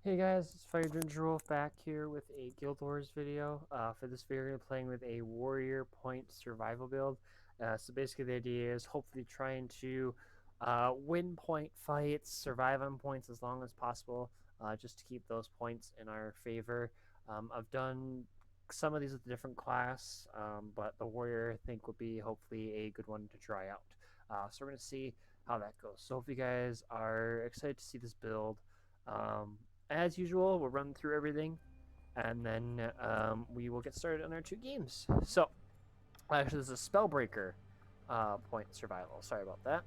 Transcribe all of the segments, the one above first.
Hey guys, it's Fire Ginger Wolf back here with a Guild Wars video. For this video, we're playing with a warrior point survival build. So basically the idea is hopefully trying to win point fights, survive on points as long as possible, just to keep those points in our favor. I've done some of these with a different class, but the warrior I think would be hopefully a good one to try out. So we're going to see how that goes. So if you guys are excited to see this build, as usual, we'll run through everything, and then we will get started on our two games. So, actually, this is a Spellbreaker point survival. Sorry about that.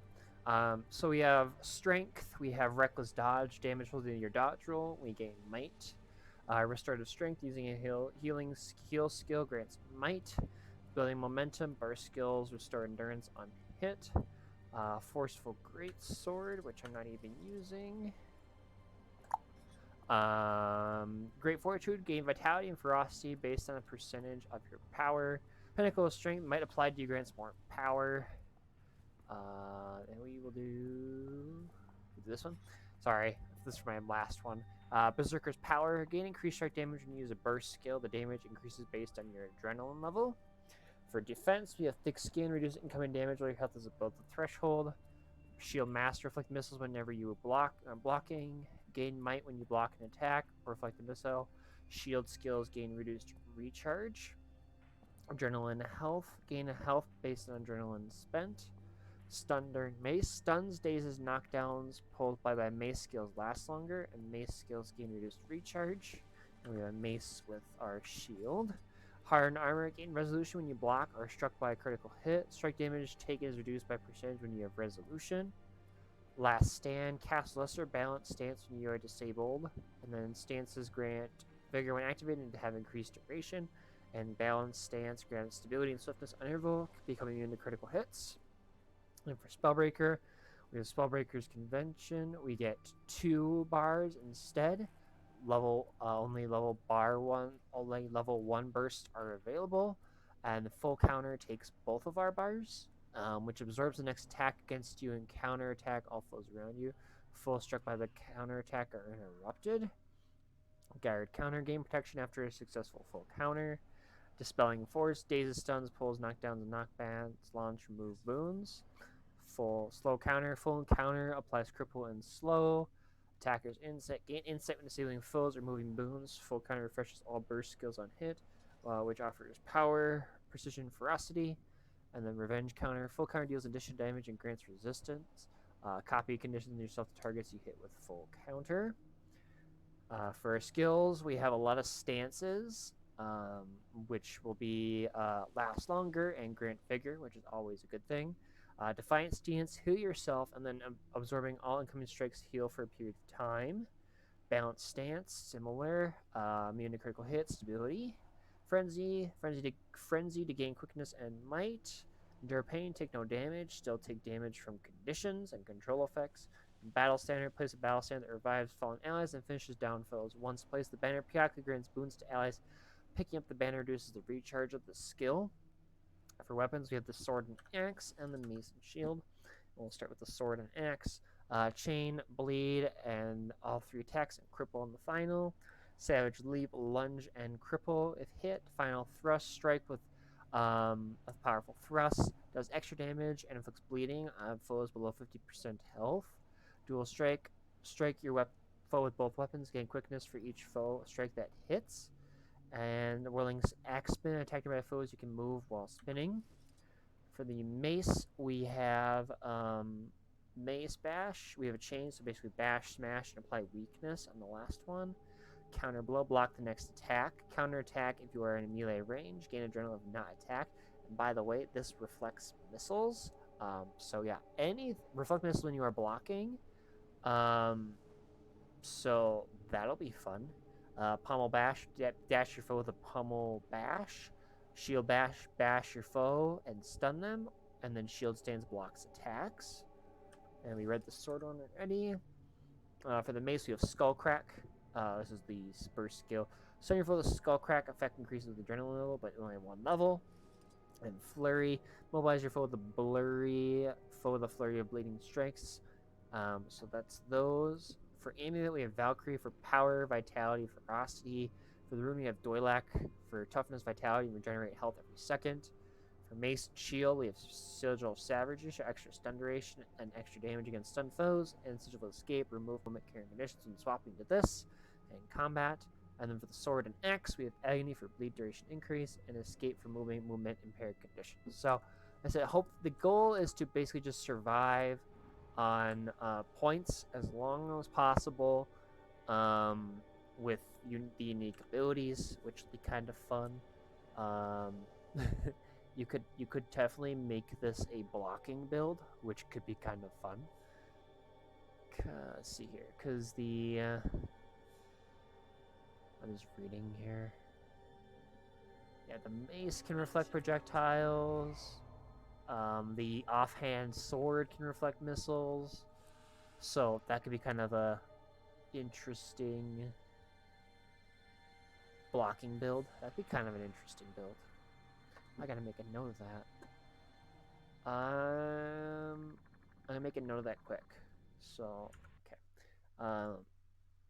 So we have Strength, we have Reckless Dodge, damage holding your dodge roll, we gain Might. Restorative Strength, using a healing skill grants Might. Building Momentum, burst skills, restore endurance on hit. Forceful Greatsword, which I'm not even using. Great Fortitude, gain vitality and ferocity based on a percentage of your power. Pinnacle of Strength might apply to you, grants more power. And we will do this one. Sorry, this is my last one. Berserker's Power, gain increased strike damage when you use a burst skill. The damage increases based on your adrenaline level. For defense, we have Thick Skin, reduce incoming damage while your health is above the threshold. Shield Master, reflect missiles whenever you blocking. Gain Might when you block an attack or reflect a missile. Shield skills gain reduced recharge. Adrenaline health, gain a health based on adrenaline spent. Stun during mace, stuns, dazes, knockdowns pulled by mace skills last longer, and mace skills gain reduced recharge. And we have a mace with our shield. Hardened armor, gain resolution when you block or are struck by a critical hit. Strike damage taken is reduced by percentage when you have resolution. Last stand, cast lesser balance stance when you are disabled. And then stances grant vigor when activated and have increased duration. And balance stance grants stability and swiftness on interval, becoming immune to critical hits. And for Spellbreaker, we have Spellbreaker's Convention. We get 2 bars instead. Only level 1 bursts are available, and the full counter takes both of our bars, which absorbs the next attack against you and counter attack all foes around you. Full struck by the counter attack are interrupted. Guard counter, gain protection after a successful full counter. Dispelling Force, dazes, stuns, pulls, knockdowns, and knockbacks, launch, remove boons. Full slow counter, full counter applies cripple and slow. Attacker's insight, gain insight when disabling foes or moving boons. Full counter refreshes all burst skills on hit, which offers power, precision, ferocity. And then revenge counter, full counter deals additional damage and grants resistance. Copy conditions yourself to targets you hit with full counter. For our skills, we have a lot of stances, which will be last longer and grant vigor, which is always a good thing. Defiant stance, heal yourself, and then absorbing all incoming strikes, heal for a period of time. Balanced stance, similar. Immune to critical hits, stability. Frenzy to gain quickness and might. Endure pain, take no damage, still take damage from conditions and control effects. Battle standard, place a battle standard that revives fallen allies and finishes down foes. Once placed, the banner periodically grants boons to allies. Picking up the banner reduces the recharge of the skill. For weapons, we have the sword and axe, and the mace and shield. We'll start with the sword and axe. Chain, bleed, and all 3 attacks, and cripple in the final. Savage leap, lunge, and cripple if hit. Final thrust, strike with a powerful thrust. Does extra damage and inflicts bleeding on foes below 50% health. Dual strike, strike your foe with both weapons. Gain quickness for each foe strike that hits. And whirling axe spin, attacking by foes, you can move while spinning. For the mace, we have mace bash. We have a chain, so basically bash, smash, and apply weakness on the last one. Counter blow, block the next attack. Counter attack if you are in a melee range. Gain adrenaline if not attacked. And by the way, this reflects missiles. So yeah, any reflect missile when you are blocking. So that'll be fun. Pummel bash, dash your foe with a pummel bash. Shield bash your foe and stun them. And then shield stance blocks attacks. And we read the sword one already. For the mace, we have skull crack. This is the burst skill. Stun your foe with a skull crack. Effect increases with adrenaline level, but only 1 level. And flurry, mobilize your foe with a flurry of bleeding strikes. So that's those. For amulet, we have Valkyrie for power, vitality, ferocity. For the rune, we have Doilak for toughness, vitality, and regenerate health every second. For mace and shield, we have Sigil of Savagery, extra stun duration and extra damage against stun foes, and Sigil of Escape, remove movement carrying munitions when swapping to this in combat. And then for the sword and axe, we have Agony for bleed duration increase and Escape for movement impaired conditions. So, I said, hope the goal is to basically just survive on points as long as possible, with the unique abilities, which will be kind of fun. You could definitely make this a blocking build, which could be kind of fun. Let's see here, because I'm just reading here. Yeah, the mace can reflect projectiles. The offhand sword can reflect missiles. So that could be kind of a interesting blocking build. That'd be kind of an interesting build. I gotta make a note of that. I'm gonna make a note of that quick. So, okay.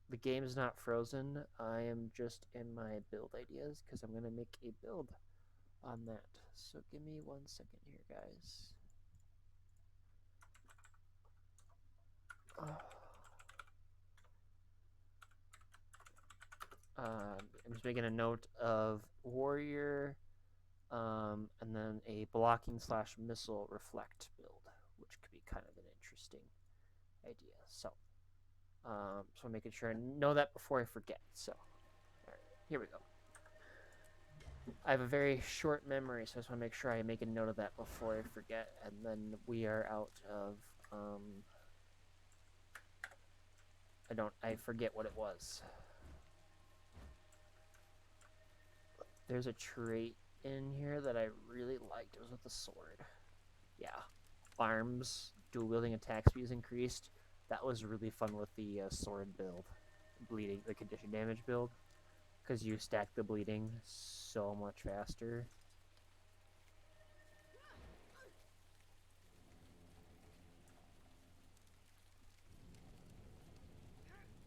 The game is not frozen. I am just in my build ideas because I'm gonna make a build on that. So give me 1 second here, guys. I'm just making a note of warrior, and then a blocking / missile reflect build, which could be kind of an interesting idea. So, so I'm making sure I know that before I forget. So, all right, here we go. I have a very short memory, so I just want to make sure I make a note of that before I forget, and then we are out of, I forget what it was. There's a trait in here that I really liked. It was with the sword. Yeah. Arms, dual wielding attack speed is increased. That was really fun with the sword build. Bleeding, the condition damage build. Because you stack the bleeding so much faster.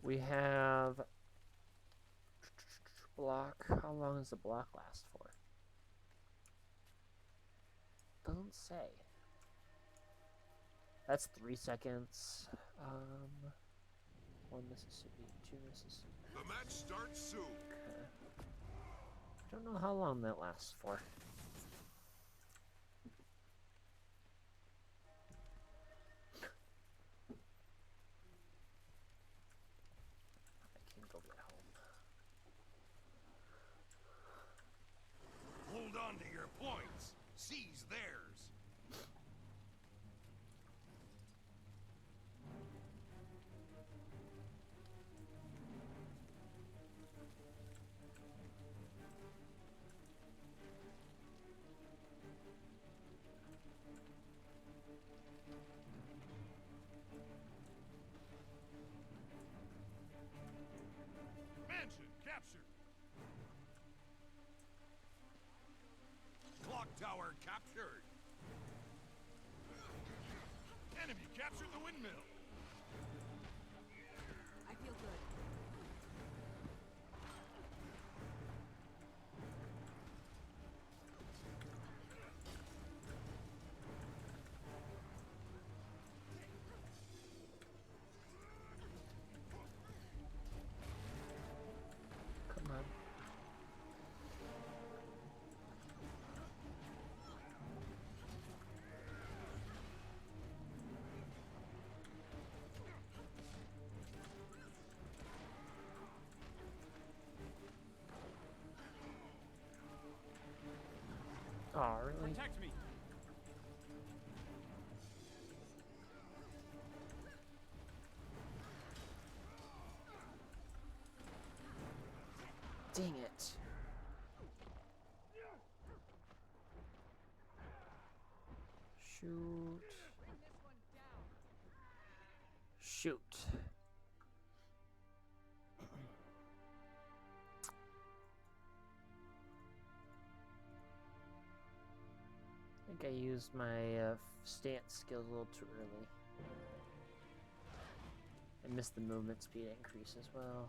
We have block. How long does the block last for? Doesn't say. That's 3 seconds. 1 Mississippi, 2 Mississippi. The match starts soon. Okay. Don't know how long that lasts for. I can go get home. Hold on to your points. Seize theirs. Mansion captured. Clock tower captured. Enemy captured the windmill. I feel good. Come on. Oh, really? Protect me. Dang it. Shoot. Bring this one down. Shoot. I think I used my stance skills a little too early. I missed the movement speed increase as well.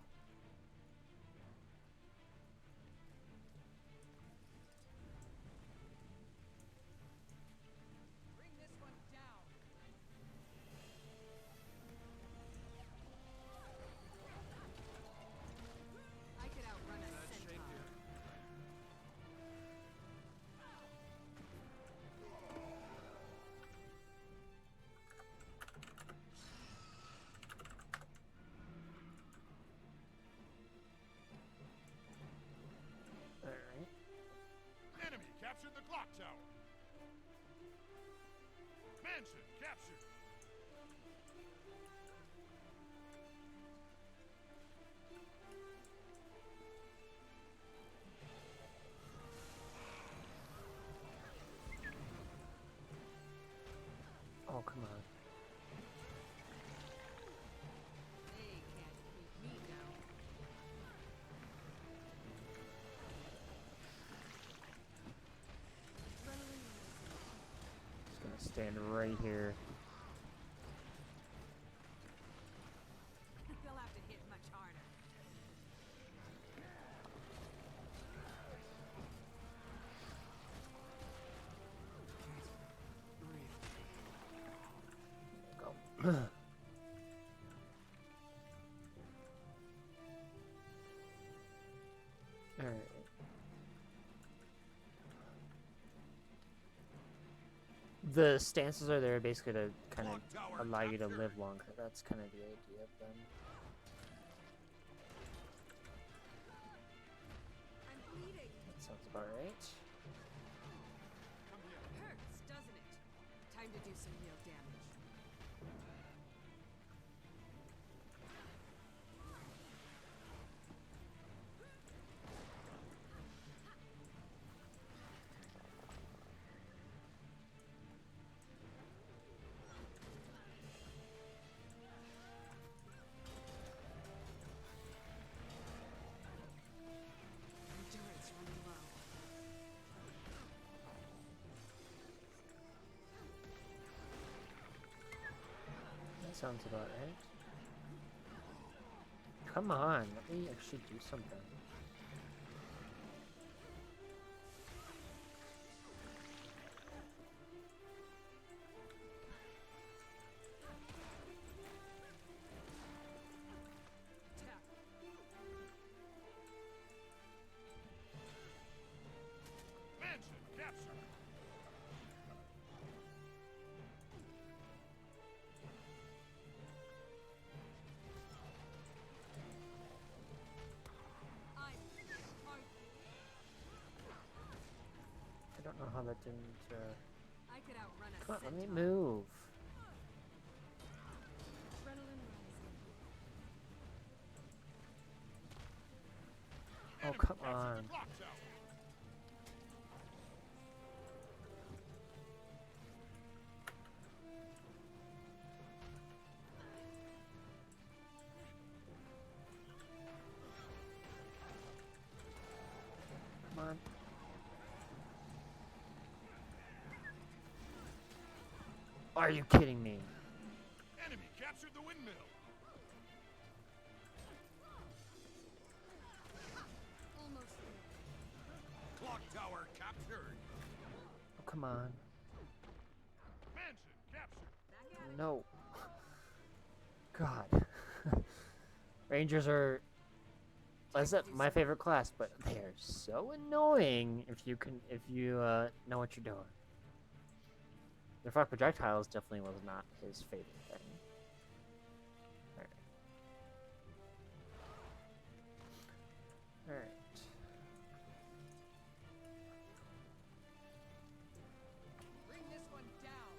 Bring this one down. I could outrun a centaur. Alright. Enemy captured the clock tower. Mansion captured. Oh, come on. They can't keep me down. Just gonna stand right here. They'll have to hit much harder. Go. Alright. The stances are there basically to kind Clock of tower allow you to captured. live longer. That's kind of the idea of them. I'm bleeding. That sounds about right. Hurts, doesn't it? Time to do some real damage. Endurance running low. That sounds about right. Come on, let me actually do something. Attack. Mansion captured. I'm hard. I don't know how that didn't. I could outrun a Come on, let me centaur. move. Adrenaline rising. Oh, Enemy come captured on. the clock tower. Come on. Are you kidding me? Enemy captured the windmill. Almost there. Clock tower captured. Oh, come on. Mansion captured. Back at it. No. God. Rangers are, that's my favorite class, but they are so annoying if you know what you're doing. The fact projectiles definitely was not his favorite thing. Alright. Alright. Bring this one down.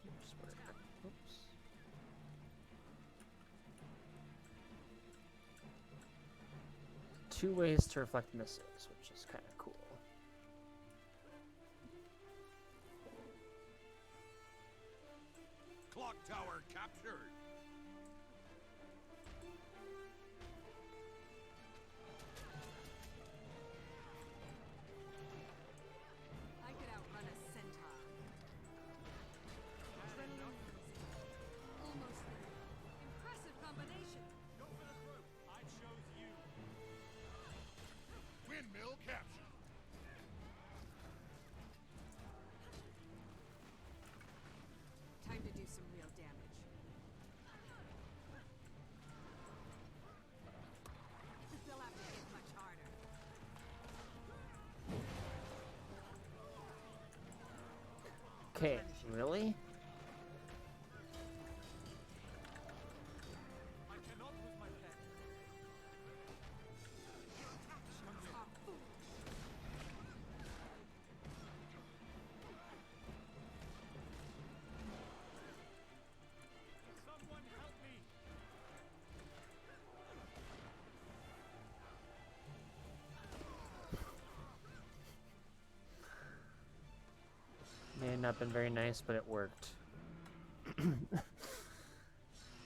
Oops, where- oops. Two ways to reflect missiles, which is kind of cool. Clock tower captured. I could outrun a centaur. Adrenaline rising. Almost there. Okay, really? May have not been very nice, but it worked.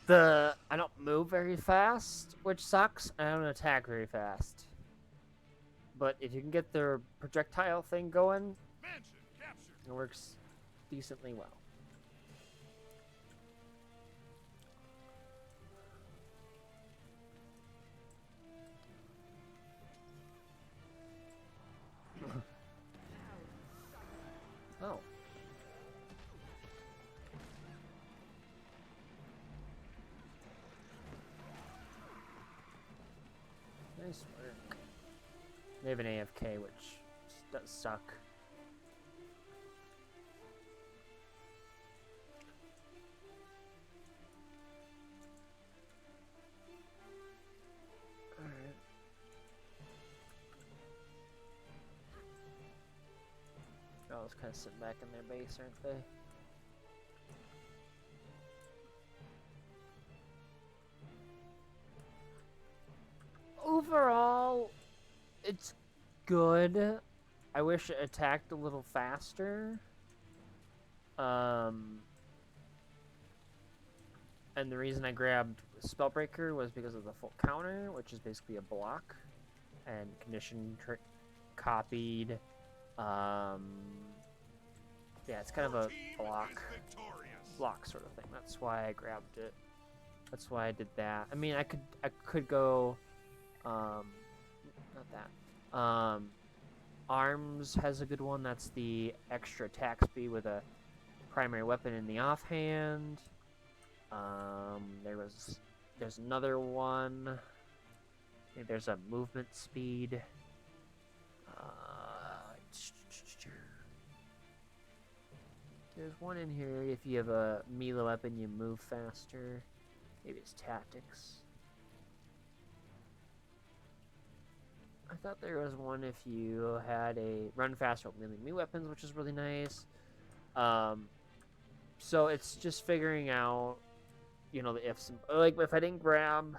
I don't move very fast, which sucks. I don't attack very fast. But if you can get the projectile thing going, Mansion captured. it works decently well. Oh. Nice work. They have an AFK, which does suck. Alright. They're always kind of sitting back in their base, aren't they? Overall, it's good. I wish it attacked a little faster. And the reason I grabbed Spellbreaker was because of the full counter, which is basically a block, and condition copied. Yeah, it's kind of a block sort of thing. That's why I grabbed it. That's why I did that. I mean, I could go, not that. Arms has a good one. That's the extra attack speed with a primary weapon in the offhand. There's another one. I think there's a movement speed. There's one in here. If you have a melee weapon, you move faster. Maybe it's tactics. I thought there was one if you had a run faster with melee weapons, which is really nice. So it's just figuring out, you know, the ifs. Like if I didn't grab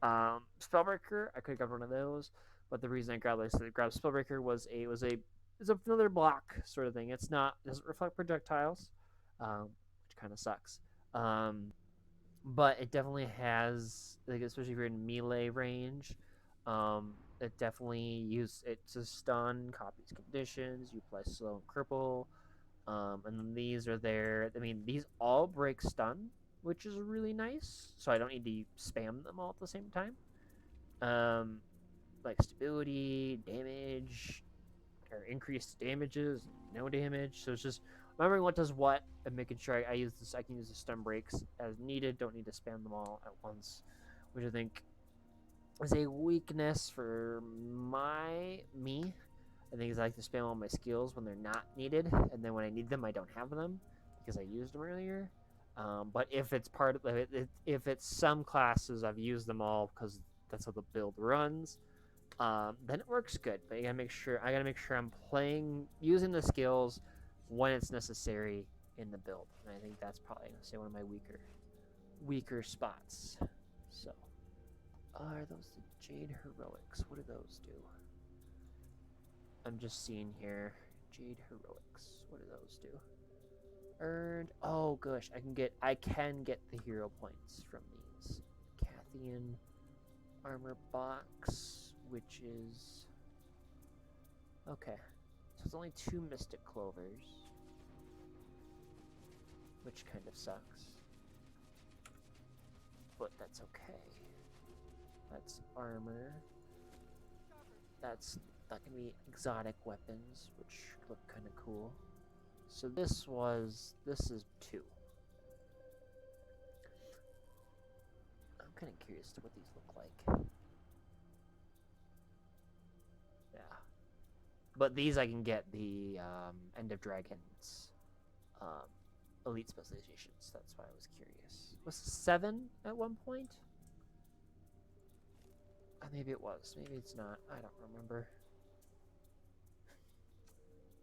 Spellbreaker, I could have grabbed one of those. But the reason I grabbed Spellbreaker was it's another block sort of thing. It doesn't reflect projectiles, which kind of sucks. But it definitely has, like, especially if you're in melee range, it definitely uses it to stun, copies conditions, you apply slow and cripple, and then these are there. I mean, these all break stun, which is really nice. So I don't need to spam them all at the same time. Like stability, damage, or increased damages, no damage. So it's just remembering what does what and making sure I use this. I can use the stun breaks as needed. Don't need to spam them all at once, which I think is a weakness for me. I think is I like to spam all my skills when they're not needed, and then when I need them, I don't have them because I used them earlier. But if it's part of if it's some classes, I've used them all because that's how the build runs. Then it works good. But I gotta make sure I'm using the skills when it's necessary in the build. And I think that's probably gonna say one of my weaker spots. So, are those the Jade Heroics? What do those do? I'm just seeing here. Jade Heroics. What do those do? Earned. Oh gosh, I can get the hero points from these. Cathian armor box, which is okay. So it's only 2 Mystic Clovers, which kind of sucks, but that's okay. That's armor. That can be exotic weapons, which look kind of cool. So this is 2. I'm kind of curious to what these look like. Yeah. But these I can get the End of Dragons elite specializations. That's why I was curious. Was it 7 at one point? Maybe it was. Maybe it's not. I don't remember.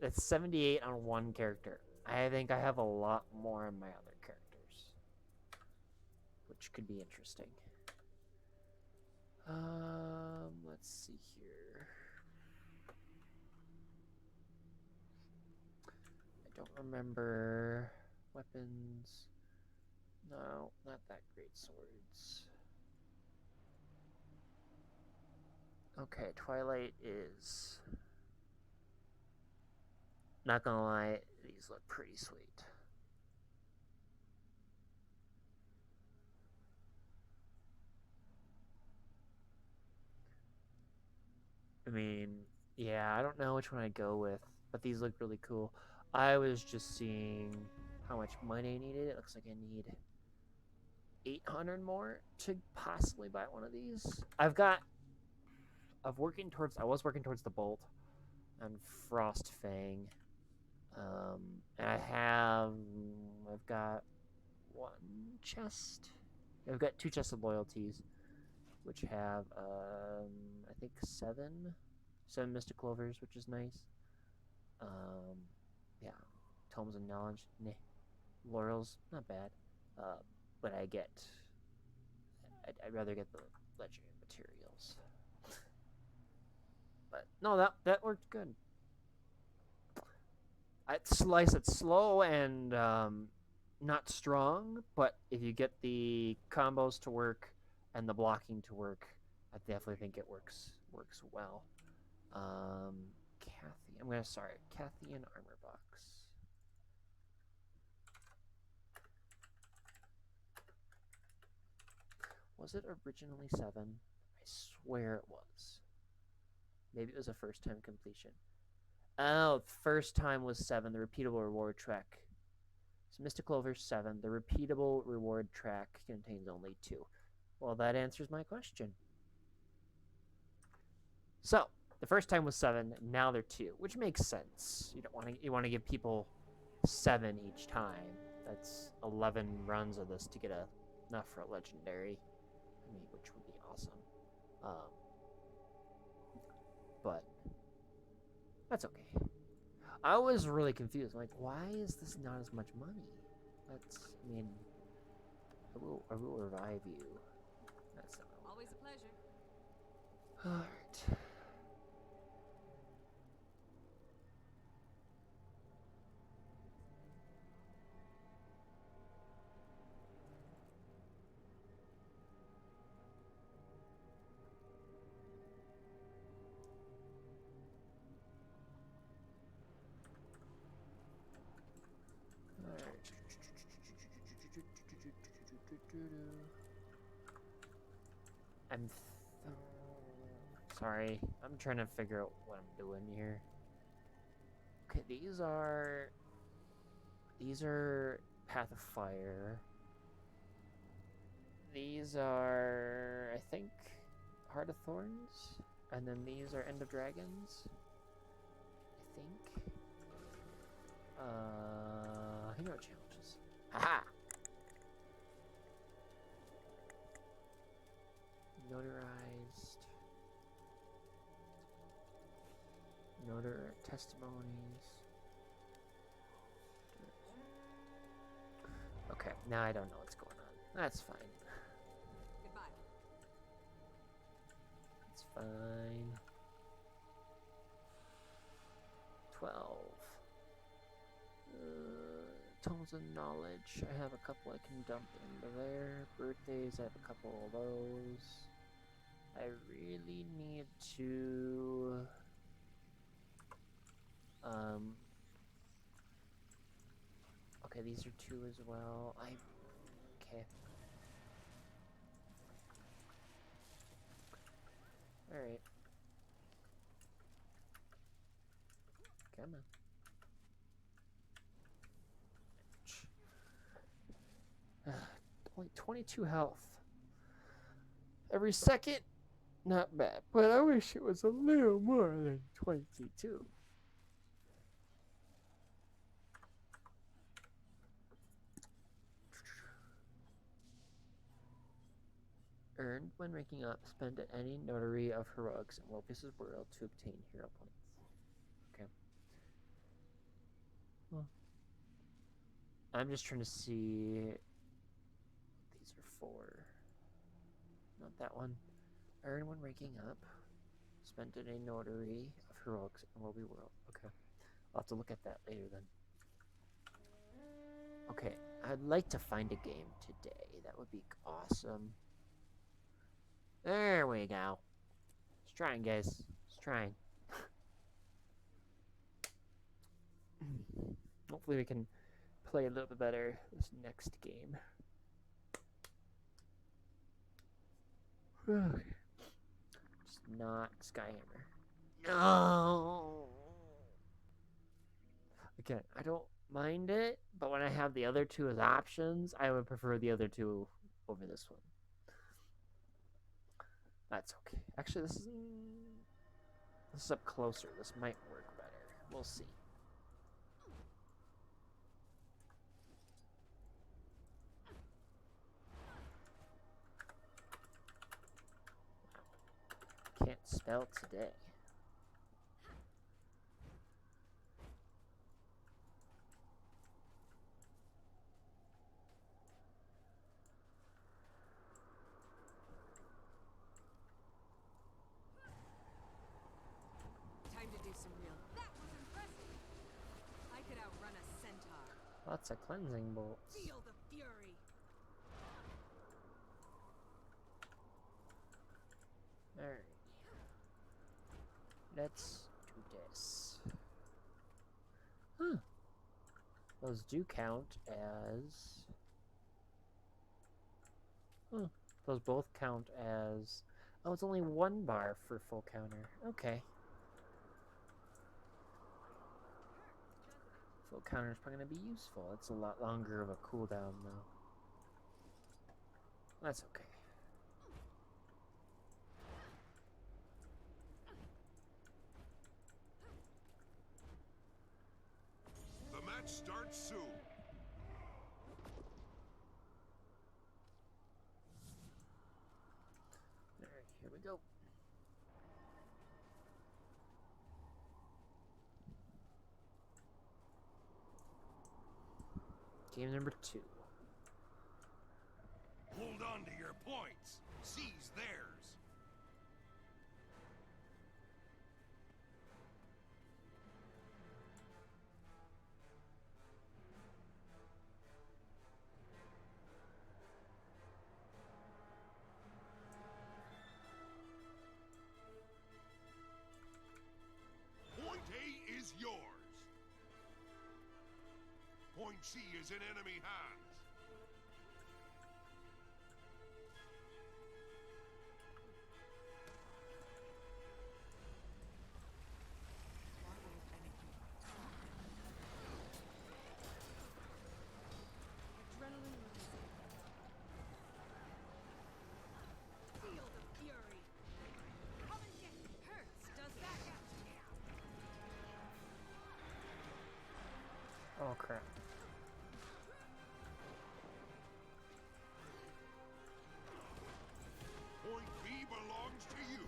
That's 78 on one character. I think I have a lot more on my other characters, which could be interesting. Let's see here. I don't remember weapons. No, not that great swords. Okay, Twilight is... Not gonna lie, these look pretty sweet. I mean, yeah, I don't know which one I'd go with, but these look really cool. I was just seeing how much money I needed. It looks like I need 800 more to possibly buy one of these. I was working towards the Bolt and Frost Fang. And I've got one chest. I've got 2 chests of loyalties, which have, I think 7 Mystic Clovers, which is nice. Yeah, Tomes of Knowledge, nah. Laurels, not bad. But I'd rather get the legendary materials. But no, that worked good. I'd slice it slow and not strong, but if you get the combos to work and the blocking to work, I definitely think it works well. Cathian armor box. Was it originally 7? I swear it was. Maybe it was a first time completion. Oh, first time was 7, the repeatable reward track. So Mystic Clover 7, the repeatable reward track contains only 2. Well, that answers my question. So, the first time was 7, now they're 2, which makes sense. You want to give people 7 each time. That's 11 runs of this to get enough for a legendary. I mean, which would be awesome. But that's okay. I was really confused. Like, why is this not as much money? I mean, I will revive you. That's not Always a pleasure. Alright. I'm sorry. I'm trying to figure out what I'm doing here. Okay, these are Path of Fire. These are, I think, Heart of Thorns, and then these are End of Dragons. I think. Hero challenges. Haha. Notarized testimonies. Okay, now I don't know what's going on. That's fine. Goodbye. It's fine. 12. Tomes of Knowledge. I have a couple I can dump into there. Birthdays, I have a couple of those. I really need to... Okay, these are 2 as well. Okay. Alright. Come on. Only 22 health. Every second, not bad. But I wish it was a little more than 22. Earned when ranking up. Spend at any notary of heroics in Wolf's world to obtain hero points. Okay. Well, I'm just trying to see what these are for. Not that one. Earn when ranking up. Spend at a notary of heroics in Wolf's world. Okay. I'll have to look at that later then. Okay, I'd like to find a game today. That would be awesome. There we go. Just trying, guys. Just trying. Hopefully we can play a little bit better this next game. Just not Skyhammer. No! Again, I don't mind it, but when I have the other two as options, I would prefer the other two over this one. That's okay. Actually, this is up closer. This might work better. We'll see. Can't spell today. Time to do some real. That was impressive. I could outrun a centaur. Lots of cleansing bolts. Feel the fury. Alright. Let's do this. Huh. Those do count as... Huh. Those both count as... Oh, it's only one bar for full counter. Okay. Full counter is probably going to be useful. It's a lot longer of a cooldown, though. That's okay. The match starts soon. Alright, here we go. Game number 2. Hold on to your points. Seize theirs. Point A is yours. Point C is in enemy hands. Adrenaline rising. Feel the fury. Come and get hurts. Does that out. Oh, crap. Point B belongs to you.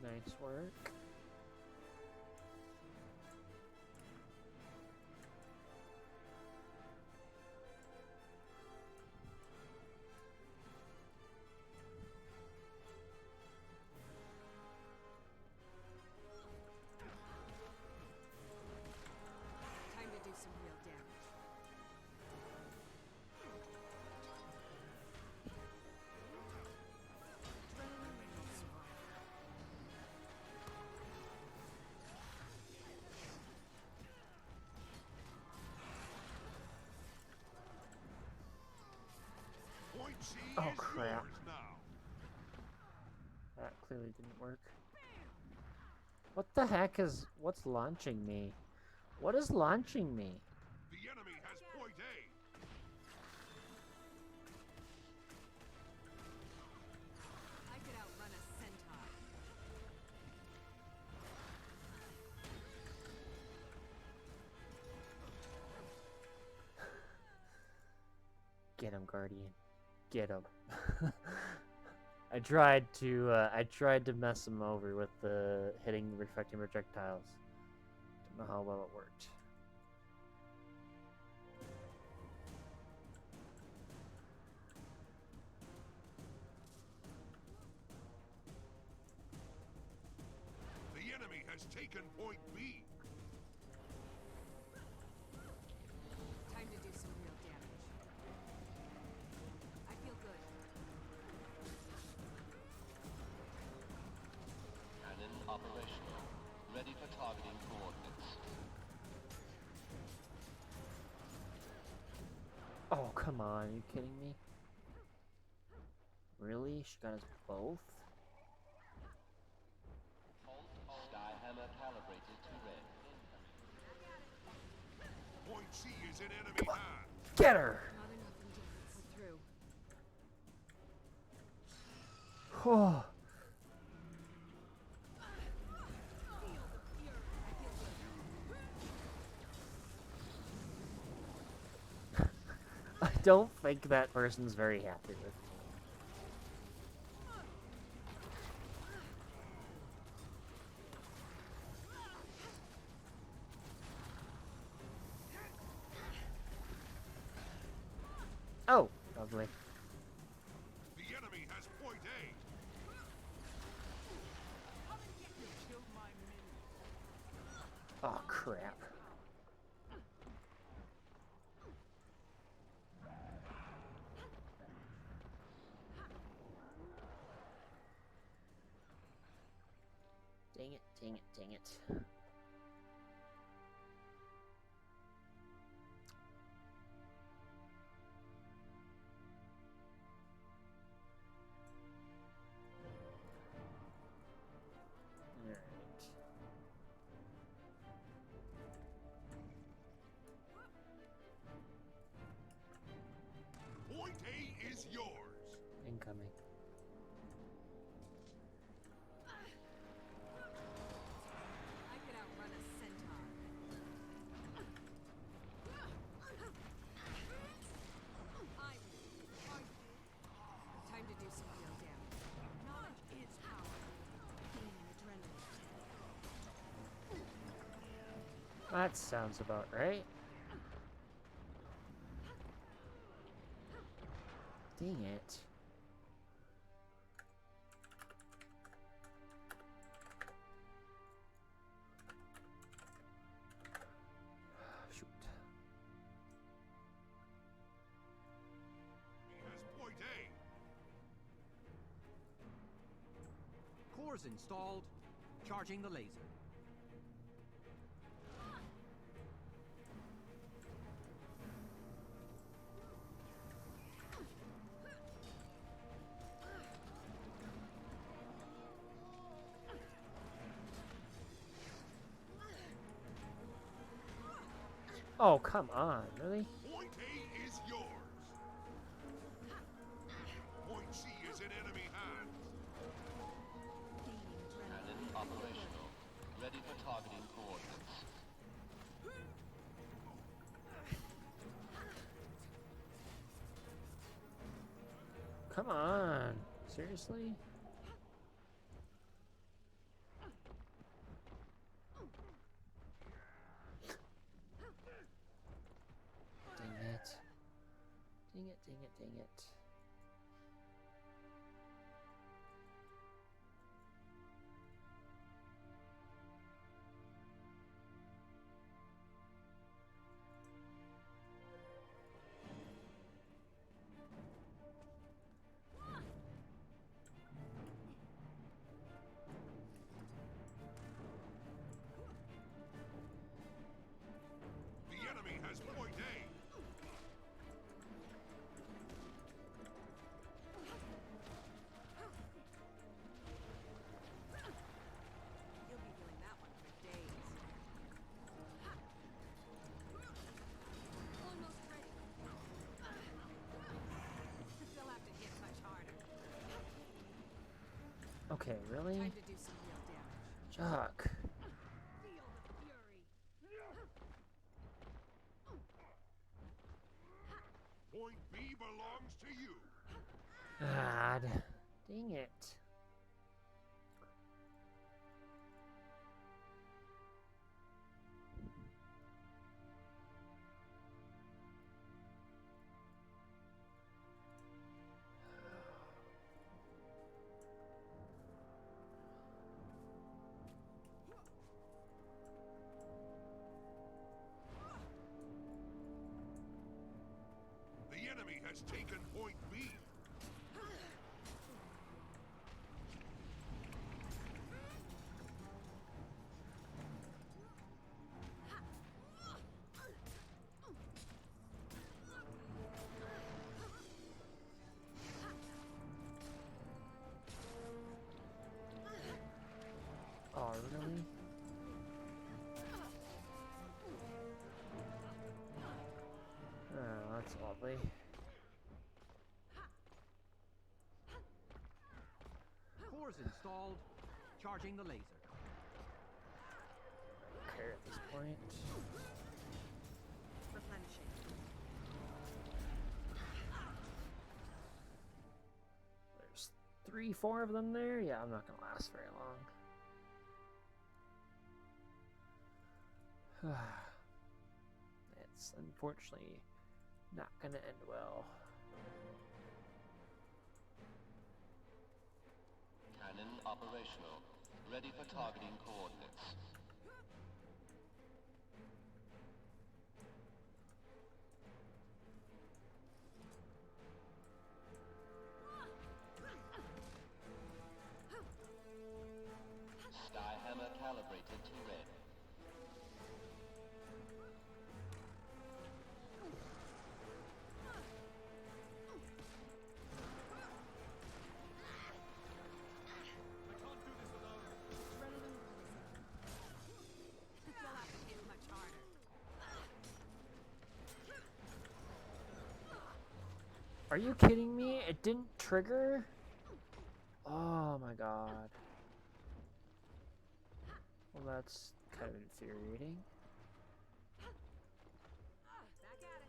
Nice work. Time to do some real damage. Adrenaline runs wild. Point C Oh, is crap. yours now. That clearly didn't work. What the heck is... What's launching me? What is launching me? The enemy has point A. I could outrun a centaur. Get him, Guardian. Get him. I tried to mess him over with the hitting reflecting projectiles. Don't know how well it worked. The enemy has taken point B. Time to do some real damage. I feel good. Cannon operational. Ready for targeting coordinates. Oh, come on. Are you kidding me? Really? She got us both? Skyhammer calibrated to red. Point C is in enemy hands. Get her! Not enough endurance. We're through. Oh. Feel the fury. I feel good. I don't think that person's very happy with me. Oh, lovely. The enemy has point A. Oh, crap. Dang it, dang it, dang it. Alright. Point A is yours. Incoming. I could outrun a centaur. Time to do some real damage. Knowledge is power. Gaining adrenaline. That sounds about right. Dang it. Shoot. He has point A. Cores installed. Charging the laser. Oh, come on, really? Point A is yours. Point C is in enemy hands. Gaining adrenaline. Cannon operational. Ready for targeting coordinates. Come on. Seriously? Dang it. Dang it, dang it, dang it. The enemy has point A. You'll be feeling that one for days. Almost ready. They'll have to hit much harder. Okay, really? Time to do some real damage. Chuck. Feel the fury. Point B belongs to you. God. Dang it. The enemy has taken Point B. Oh, really? Oh, that's lovely. Cores installed. Charging the laser. Care at this point. Replenishing. There's 3, 4 of them there. Yeah, I'm not gonna last very long. It's unfortunately not gonna end well. Cannon operational. Ready for targeting coordinates. Skyhammer calibrated to red. You'll have to hit much harder. Are you kidding me? It didn't trigger? Oh my god. Well, that's kind of infuriating. Back at it.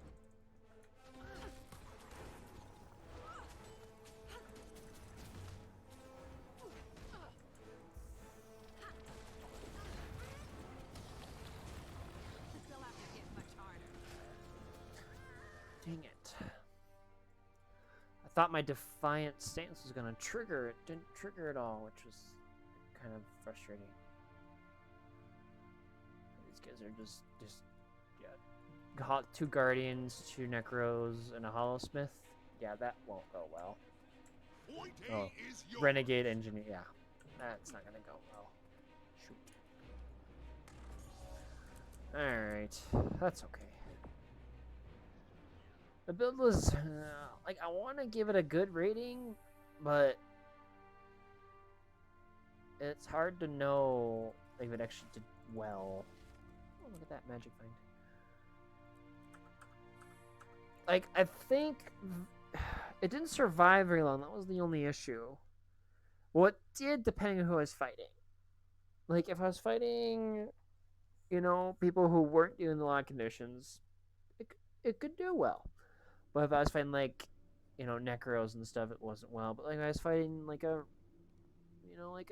You'll have to hit much harder. Dang it. I thought my defiant stance was gonna trigger. It didn't trigger at all, which was kind of frustrating. These guys are just yeah. 2 guardians, 2 necros, and a hollow-smith. Yeah, that won't go well. Point A Oh, is yours. renegade engineer. Yeah, that's not gonna go well. Shoot. All right, that's okay. The build was like I want to give it a good rating, but it's hard to know if it actually did well. Oh, look at that magic find. Like I think it didn't survive very long. That was the only issue. Well, it did depending on who I was fighting. Like if I was fighting, people who weren't doing a lot of conditions, it could do well. But if I was fighting like, necros and stuff, it wasn't well. But like I was fighting like now I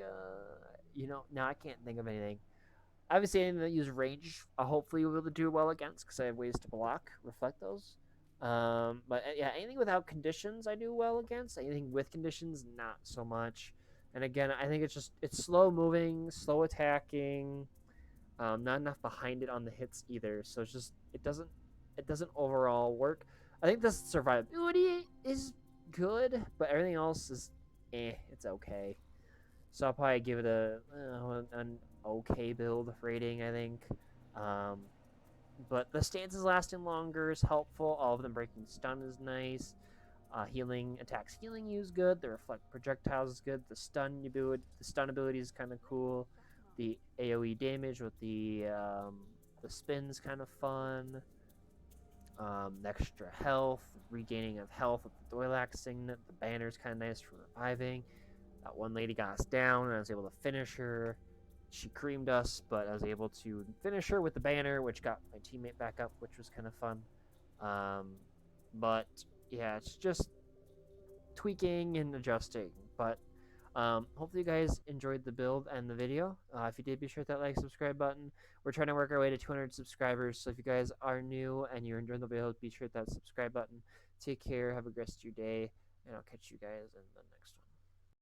can't think of anything. Obviously, anything that use range, I'll hopefully be able to do well against because I have ways to block, reflect those. But yeah, anything without conditions, I do well against. Anything with conditions, not so much. And again, I think it's slow moving, slow attacking. Not enough behind it on the hits either. So it's just it doesn't overall work. I think the survivability is good, but everything else is it's okay. So I'll probably give it an okay build rating, I think. But the stances lasting longer is helpful. All of them breaking stun is nice. Healing use good. The reflect projectiles is good. The stun ability is kind of cool. The AOE damage with the spin's kind of fun. Extra health, regaining of health with the Doilac signet. The banner's kind of nice for reviving. That one lady got us down, and I was able to finish her. She creamed us, but I was able to finish her with the banner, which got my teammate back up, which was kind of fun. But yeah, it's just tweaking and adjusting. But hopefully you guys enjoyed the build and the video. If you did, be sure to hit that like, subscribe button. We're trying to work our way to 200 subscribers. So if you guys are new and you're enjoying the build, be sure to hit that subscribe button. Take care. Have a great rest of your day. And I'll catch you guys in the next one.